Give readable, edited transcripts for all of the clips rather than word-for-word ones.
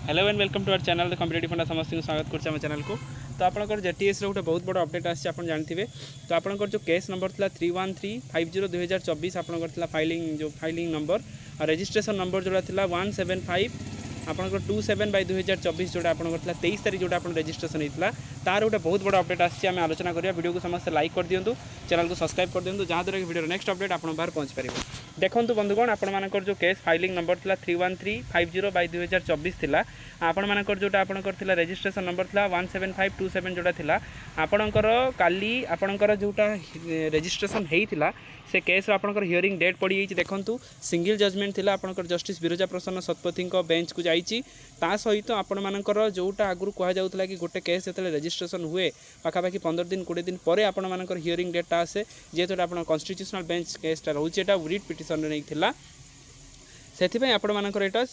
Hello and welcome to our channel the competitive funda समस्त स्वागत करछे हम चैनल को। तो आपनकर जेटीएस रो गोटे बहुत बड़ अपडेट आसी आपन जानथिबे। तो आपनकर जो केस नंबर थिला 31350 आपनकर थिला फाइलिंग नंबर और रजिस्ट्रेशन नंबर जोड़ा थिला 175 आपनकर 27/2024 जोड़ा आपनकर थिला 23 तारिख जोड़ा आपन रजिस्ट्रेशन हेतिला तार गोटे बहुत बड़ अपडेट आसी आम आलोचना करिया। वीडियो को समस्त लाइक कर दियंतु, चैनल को सब्सक्राइब कर दियंतु जहाँ द्वारा कि वीडियो नेक्स्ट अपडेट आपन बाहर पहुँच पारिबो। देखंतु बंधुगण आपण मानकर जो केस फाइलिंग नंबर थिला 31350/2024 थिला आपण मानकर जोटा आपनकर थिला रजिस्ट्रेशन नंबर थिला 17527 जोटा थिला आपनकर काली आपनकर जोटा रजिस्ट्रेशन हेइतिला से केस आपनकर हियरिंग डेट पड़ी जाइए। देखंतु सिंगल जजमेंट थिला आपनकर जस्टिस बिरजा प्रसन्न शतपथी बेंच को जाइए। ता सहित आपण मानकर जोटा आगु कह जाउतला कि गोटे केस जतले रजिस्ट्रेशन हुए पाखापाखि 15 दिन 20 दिन पर आपण मानकर हियरिंग डेटा आसे जेहेतु आपण कॉन्स्टिट्यूशनल बेंच केसटा रोचे एटा रिट पिटिशन नहीं थिला से आपण मानकर एटा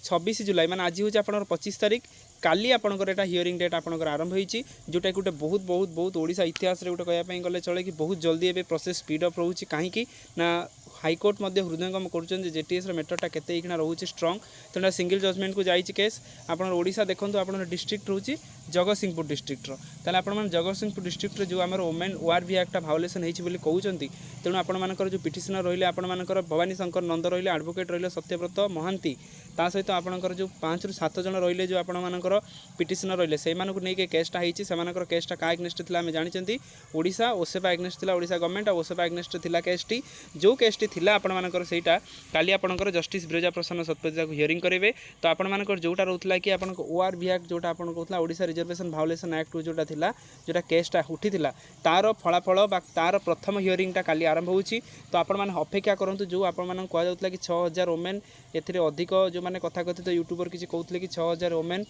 26 जुलाई माने आज हूँ आप 25 तारिख काली आपंकर एटा हियरिंग डेट आपंकर आरंभ होती जोटा गोटे बहुत बहुत बहुत ओडिशा इतिहास रे गोटे कहवाई गले चले कि बहुत जल्दी एवं प्रोसेस स्पीड अप रोचे कहीं ना हाईकोर्ट हृदयंगम कर जेटीएस मेटरटा केते रोचे स्ट्रंग तेना सिंगल जजमेंट को जाइए केस आप ओडिशा देखो आप डिस्ट्रिक्ट रोचे जगतसिंहपुर डिस्ट्रिक्टर ताले आपण जगतसिंहपुर डिस्ट्रिक्ट जो आम वोमेन ओआरवी एक्ट भायोलेसन होती कहते तेणु आपण जो पिटिशनर रही आपर भवानी शंकर नंद रही एडवोकेट रही सत्यव्रत महांती ता सहित आपणकर जो 5 ରୁ 7 जन रही जो आपर पिटिशनर रही से नहीं केसटा होती से केसटा क्या एग्नेस्ट थी आम जानते ओडिशा ओसेपा एग्नेस्ट थी ओडिशा गवर्नमेंट और ओसेपा एग्नेस्ट थी केसटी जो केसटी थी आपणकर सहीटा काली आपणकर जस्टिस बिरजा प्रसन्न शतपथी हियरिंग करेंगे। तो आपणकर जोटा रोला कि आप ओआरवी एक्ट जोटा आप कहला ओडिशा रिजर्वेशन भायोलेसन एक्ट जोटा थिला जोटा केसटा उठी तार फलाफल तार प्रथम हियरिंगटा काली आरंभ होची। तो आपण माने अपेक्षा करंतु जो आपण माने कह जाउतला कि 6000 वोमेन एथिरे अधिक जो माने कथा कथित यूट्यूबर किसी कहते कि 6000 वोमेन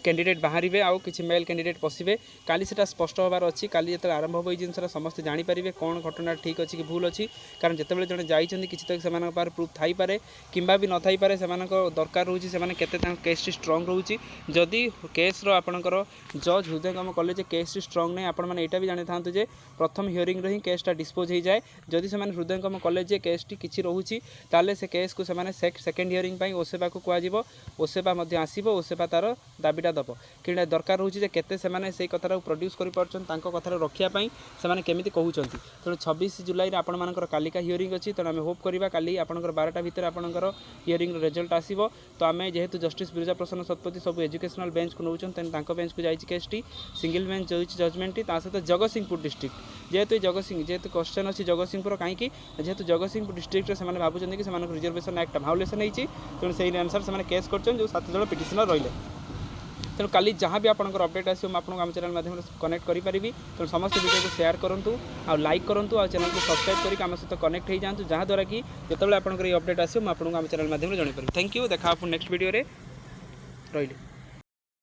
कैंडिडेट बाहर आउ किसी मेल कैंडिडेट पशिबे काली सेटा स्पष्ट होबार अच्छी काली जो आरंभ हो जिनसा समस्त जानीपारे कौन घटना ठीक अच्छी कि भूल अच्छी कारण जितेबाला जड़े जाइए किसी तक से प्रूफ थाईपे कि भी न थाईपे से दरकार रोचे से केस स्ट्रंग रोचे जदि केस्र आपणकर जज हृदयंगम कले केस स्ट्रंग नहीं आपण मैंने यहाँ भी जानी था प्रथम हियरिंग ही केसटा डिस्पोज हो जाए जदि से हृदयंगम कले केसटी किसी रोचे ताले से केस को सेकेंड हियरिंग ओसेपा को कह ओसेपा आसो ओसेपा तार दाबीटा दब कि दरकार रोचे केते से कथा प्रोड्यूस कर कथा रखापी से केमी कहते तेणु 26 जुलाई आपण मानकर कालिका हियरिंग अच्छी तेणु आम होप करवा काली आपंकर 12टा भितर आपंकर हियरिंग रिजल्ट आसो। तो आम जेहेतु जस्टिस बिरजा प्रसन्न शतपथी सब एजुकेशनल बेंच को नौन तेणु बेंच को जाइए केसटी सिंगल बेंच जजमेंट सहित जगतसिंहपुर डिस्ट्रिक्ट जेहेतु जेहेतु क्वेश्चन अच्छी जगतसिंहपुर कहीं जेहेतु जगतसिंहपुर डिस्ट्रिक्ट से भावुं कि रिजर्वेशन एक्ट भायोलेसन होती तेणु से अनुसार से केस कर 7 जन पिटिशनर रही तेणु काली जहाँ भी आपंकर अपडेट आसो मुझे आम चैनल माध्यम कनेक्ट करी तेणु समस्त वीडियो को शेयर करूँ आ लाइक करूँ आ चैनल को सब्सक्राइब करके आम सहित कनेक्ट हो जातु जहाँद्वारा कि जितेबाला आपंकर ये अपडेट आसो मुझे अपडेट माध्यम जनईपारि। थैंक यू देखा नेक्स्ट वीडियो रे रही।